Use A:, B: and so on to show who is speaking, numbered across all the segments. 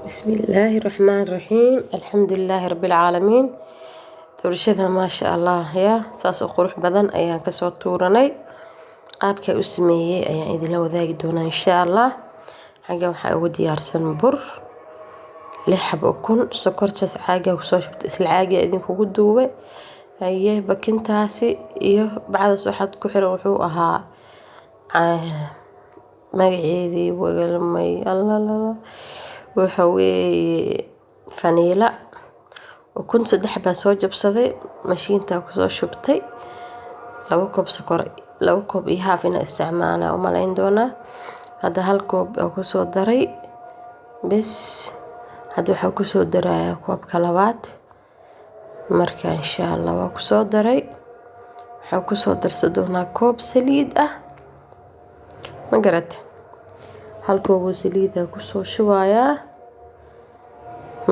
A: بسم الله الرحمن الرحيم الحمد لله رب العالمين doorashada maasha Allah saas oo qurux badan ayaan kasoo tuuranay qaabka u sameeyay ayaan idin wadaagi doonaa insha Allah xaga waxa ugu diyaarsan bur 6 xabo ukun sokortaas caaga ku soo shubtay isla caaga idin kugu duubay bakintaasi iyo bacdaas waxaad ku xiran wuxuu ahaa magaceedii wagalmay Allah waxa weeye faniila ukun 3 baa soo jabsaday mashiinta ku soo shubtay 2 koob sokor 2 koob iyo haaf ina isticmaala oo malayn doona hada 1 koob oo ku soo daray bas hada waxa ku soo daraya koobka labaad marka insha Allah waa ku soo daray waxa ku soo darsadoona koob saliid ah ma garad 1 koob oo saliid ah ku soo shubaya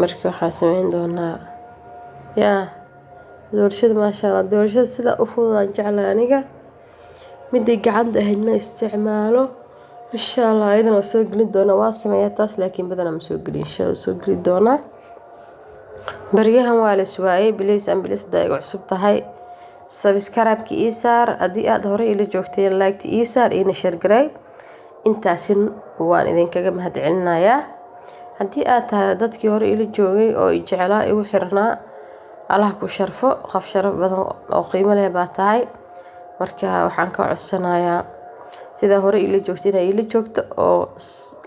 A: marka waxa sameyn doonaa doorashada maasha Allah doorashada sida u fududaan jeclahay aniga midii gacanta ahaydna isticmaalo insha Allah ayadana soo gelin doona waa sameeyaa taas laakiin badan ma soo gelin insha Allah soo gelin doona bariyahan waa la suwaayay bilis daayiga cusub tahay subscribe-ki ii saar hadii aad hore ila joogteen like ii saar ina share garay intaasin waan idinkaga mahadcelinayaa hadii aad tahay dadkii hore ila joogay oo i jeclaa igu xirnaa Allah ku sharfo qof sharaf badan oo qiimo leh baa tahay marka waxaan ka codsanayaa sida hore ila joogteen ay ila joogto oo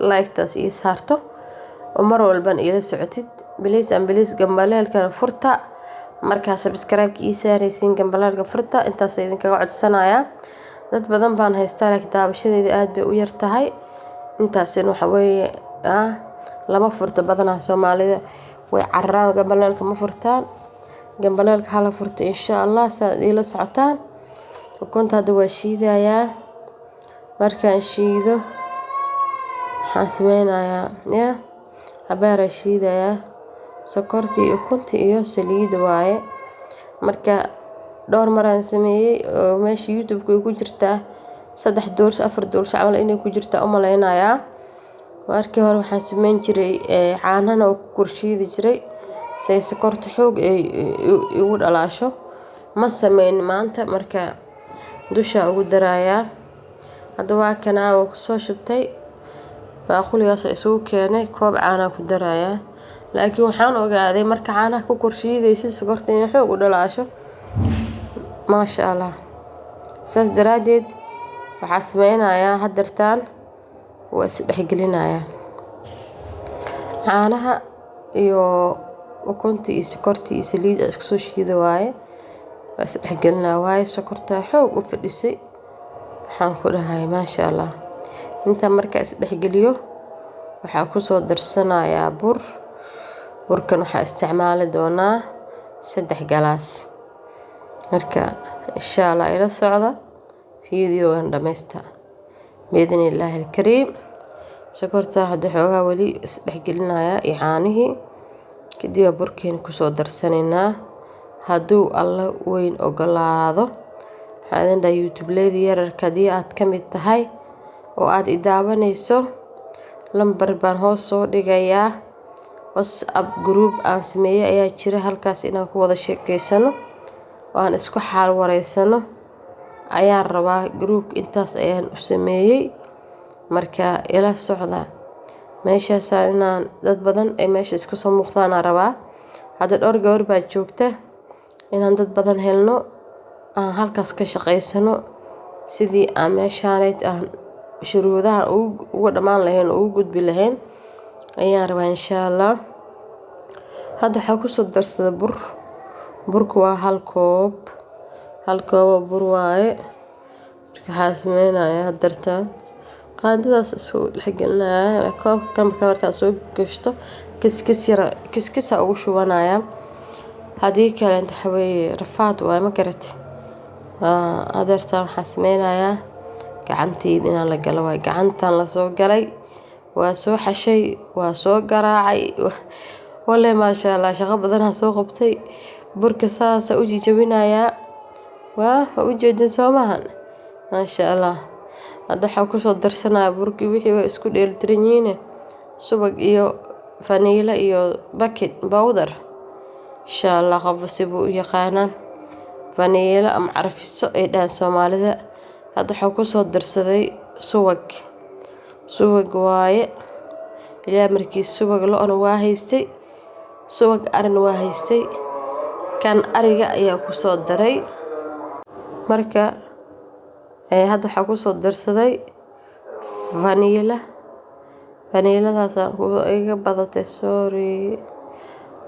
A: like-taas ii saarto oo mar walba ila socotid bilis gambaleelka furta marka subscribe-ki ii saaraysiin gambaleelka furta intaas idinkaga codsanayaa dad badan baan haystaa laakiin daabashadeeda aad bay u yar tahay intaasina waxa weeye lama furto badanaa Soomaalida way carraan gambaleelka ma furtaan gambaleelka hala furto insha Allah saad ila socotaan ukunta hada waa shiidayaa markaan shiido waxaan sameynayaa cabaara shiidayaa sokorta iyo ukunta iyo saliid waaye marka dhowr maraan sameeyay oo meesha YouTube-ka ku jirtaa 3 doorsho 4 doorsho camal inay ku jirtaa u maleynayaa markii hore waxaan sameyn jiray caanaha oo ku korshiidi jiray say sokorta xoog ay ugu dhalaasho ma sameyn maanta marka dusha ugu daraaya hada waa kana oo ku soo shubtay baaquligaas isugu keenay koob caana ku daraaya laakiin waxaan ogaaday marka caanaha ku korshiidaysa sokorta inay xoog u dhalaasho maasha Allah saas daraadeed waxa sameynayaa hadartaan waa isdhexgelinayaa caanaha iyo ukunta iyo sokorta iyo saliid isku soo shiido waaye waa isdhexgelinayaa waaye sokorta xoog u fadhisay waxaan ku dhahay maasha Allah inta marka isdhexgeliyo waxa ku soo darsanayaa burkan waxa isticmaali doonaa 3 galaas marka insha Allah ila socda fiidiyogan dhameesta biidhnillaahi kariim sokorta hada xoogaa wali isdhexgelinayaa iyo caanihii kadib burkeen ku soo darsanayna haduu alla weyn ogolaado waxaan dhaa YouTube-leeda yararka hadii aad ka mid tahay oo aad i daawanayso lambar baan hoos soo dhigayaa WhatsApp group aan sameeyay ayaa jira halkaas inaan ku wada sheekeysano oo aan isku xaal wareysano ayaan rabaa group intaas ayaan u sameeyay marka ila socda meeshaas inaan dad badan ay meesha isku soo muuqdaan rabaa hada dhowr gabar baa joogta inaan dad badan helno aan halkaas ka shaqeysano sidii aan meeshaaneed aan shuruudaha ugu dhamaan lahayn oo ugu gudbi lahayn ayaan rabaa insha Allah hada waxa ku soo darsada burku waa 1 koob bur waaye marka waxa sameynayaa hadartaan qaandadaas soo dhexgelinayaa koobkan marka soo gashto kiskis ugu shubanaya hadii kale waxa weeye rafaad waa ma garatay hadartaan waxa sameynayaa gacantayda inaan la galo waa gacantan la soo galay waa soo xashay waa soo garaacay walla maasha Allah shaqo badan soo qabtay burka saas u jijabinayaa waa u jeedin Soomahan maasha Allah hada waxa ku soo darsanaa burkii wixii way isku dheelitiran yihiin subag iyo faniila iyo baking powder insha allah qofba sibuu u yaqaanaa faniila ama carfiso ay dhahaan soomaalida hadda waxaa kusoo darsaday subag waaye ilaa markiis subag lo-na waa haystay subag arina waa haystay kan ariga ayaa kusoo daray marka hadda waxaa kusoo darsaday faniiladaasaan iga badatay sorry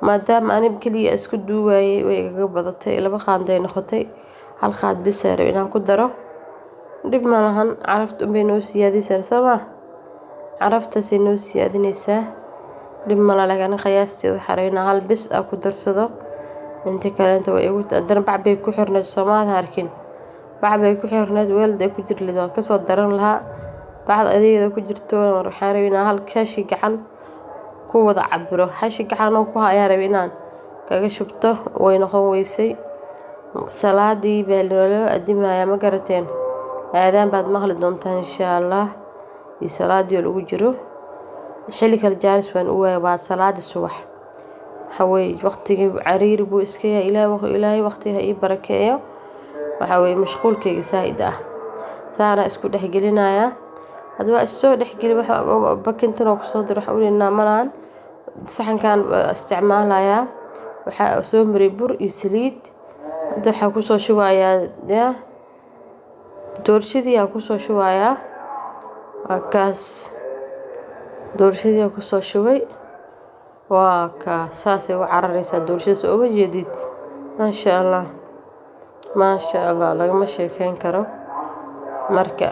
A: maadaama anib keliya isku duuwaayay way igaga badatay 2 qaanday noqotay 1 qaad bisaar inaan ku daro dhib ma lahan carafta unbay noo siyaadinaysaa sama caraftaasay noo siyaadinaysaa dhib ma lagana qiyaasteeda xareynaa 1 bis ku darsado inta kale inta way igu haddana bac bay ku xirnayd Soomaaliya arkin bac bay ku xirnayd weelda ku jirlid waan kasoo daran lahaa bacda adeegada ku jirto waxaan rabinaa hal kaashi gacan ku wada cabiro hashi gacan oo ku hayaan rabinaan kaga shubto way noqon weysay salaadii baa loo adimaya ma garateen aadaan baad maqli doontaan insha Allah iyo salaadii lagu jiro xilli kale jaanis waan u waayay waa salaada subax haway waqtiga cariiri buu iska yahay ilaahay waqtiga ii barakeeyo waxa way mashquulkayga saa'id ah saana isku dhexgelinaya hadba soo dhexgeli waxa bakintan oo kusoo dir waxa u leeyahay malaan saxankan isticmaalaya waxa soo maray bur iyo saliid hadda waxa kusoo shubayaa doorshadii kusoo shubayaa kaas doorshadii kusoo shubay waa ka saasay u cararaysaa doorshada soo ma jeedid maasha Allah lagama sheekeyn karo marka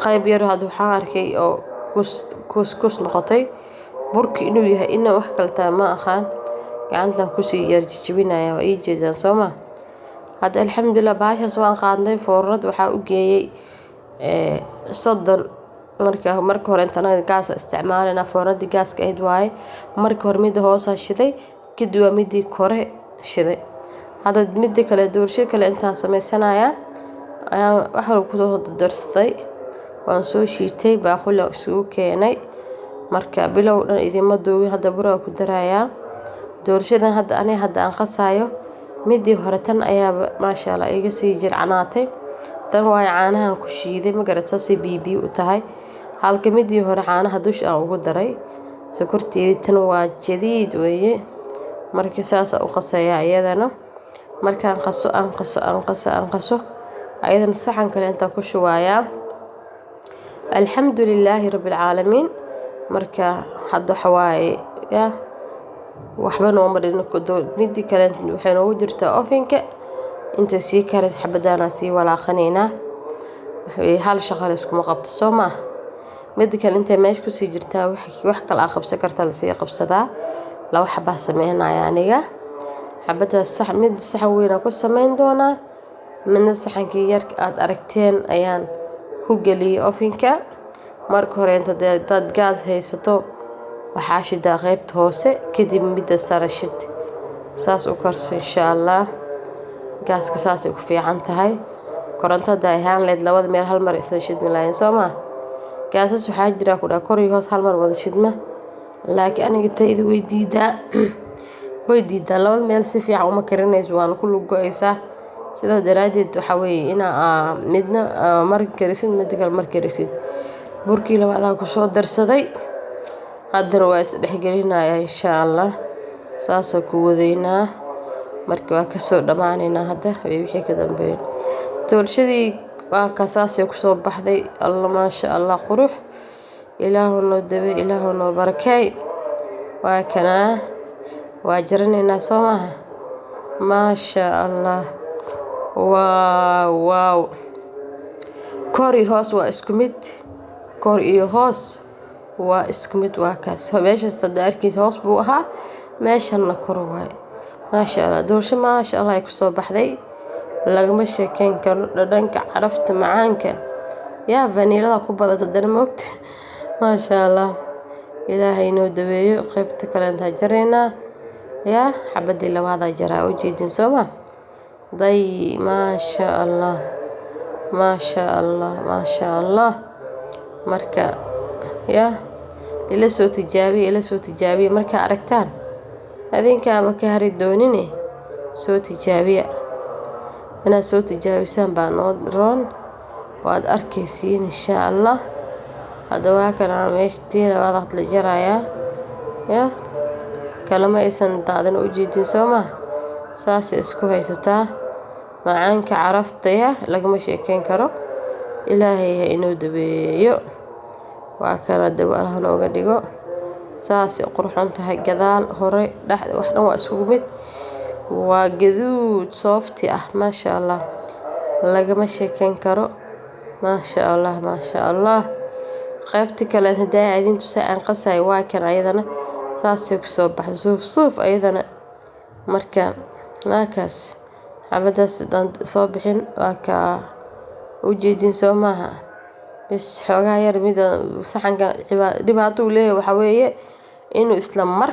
A: qayb yar hadda waxaan arkay oo kus noqotay burki inuu yahay inna wax kale taa ma aqaan gacantan ku sii yar jijibinaya waa ii jeedaan Sooma hadda alxamdulillah baashaas waan qaadnay foornad waxa u geeyay soddon marka hore intaan gaas isticmaalana foornadii gaaska ahayd waaye marka hore mid hoos shiday kadib waa midii kore shiday hadda midii kale doorsho kale intaan sameysanaaya ayaan waxa ku soo darsatay waan soo shiitay baaquli isugu keenay marka bilow dhan idima doowin hadda bura ku darayaa doorshadan hadda aan qasaayo midii hore tan ayaa maasha Allah iga sii jircanaatay tan waa caanahan ku shiiday ma garatay si bibi u tahay halka midii hore caanaha dush aan ugu daray sokorteedii tan waa jadiid weeye markii saas u qasaya iyadana markaan qaso ayadana saxan kale inta ku shubaaya alxamdulilaahi rabbil caalamiin marka hadda xawaaye waxba noo marin midii kale waxay noogu jirtaa ovenka inta sii kale xabadana sii walaaqanayna hal shaqo iskuma qabto Sooma mid kale inta meesh ku sii jirtaa wax kala qabsan kartaa la sii qabsadaa laba xabba sameynaya aniga xabada mid saxan weyn ku sameyn doonaa midna saxankii yar aad aragteen ayaan ku galiyay ovenka marka hore inta dad gaas haysato waxaa shidaa qaybta hoose kadib midda sare shid saas u karso insha Allah gaaska saas ay ku fiican tahay korontada ahaan leed labada meel hal mar isla shidmi lahayn Sooma gaasas waxaa jira ku dhaa kor iyo hoos hal mar wada shidma laakiin aniga tayada way diidaa labada meel si fiican uma karinayso waan ku lugoysaa sida daraadeed waxa weeye ina midna mar karisid mid kale mar karisid burkii labaad ku soo darsaday haddana waa is dhexgelinaya insha Allah saas ku wadaynaa markii waa ka soo dhamaanayna hadda wixii ka dambeeyay doorshadii waa ka saasay ku soo baxday Allah ma sha Allah qurux ilaahu noo dabe ilaahu noo barakay waa kana waa jaranaynaa Sooma ma sha Allah wow kor iyo hoos waa isku mid kor iyo hoos waa isku mid waa kaas meesha sadarkiis hoos buu ahaa meeshana kor waay ma sha Allah doorsho ma sha Allah ay ku soo baxday lagama sheekeyn karo dhadhanka carafta macaanka yaa vanilada ku badata darmoogta ma sha Allah ilaahay noo daweeyo qaybta kale inta jareena yaa xabadii labaad jaraa u jeedin Sooma day ma sha Allah marka ila soo tijaabiya markaa aragtaan adinkaaba ka hari doonine soo tijaabiya inaad soo tijaabisaan baa noo roon waad arkaysiin insha allah. hadda waa kana meesha tii labaad la jarayaa ya kalama aysan daadin u jeedin soo ma saas isku haysataa macaanka caraftaya lagama sheekayn karo ilaahay ha inoo dabeeyo waa kana dab Allah nooga dhigo saas qurxoon tahay gadaal hore dhaxda wax dhan waa isugu mid waa gaduud soofti ah maasha Allah lagama sheekayn karo maasha Allah qaybta kale haday aadin tusay aan qasay waa kan ayadana saas ku soo baxdo suuf ayadana marka naakaas xabadaas dan soo bixin waa ka u jeedin soo maaha bas xogaa yar mid saxanka dhibaato u leeyahay waxa weeye inuu isla mar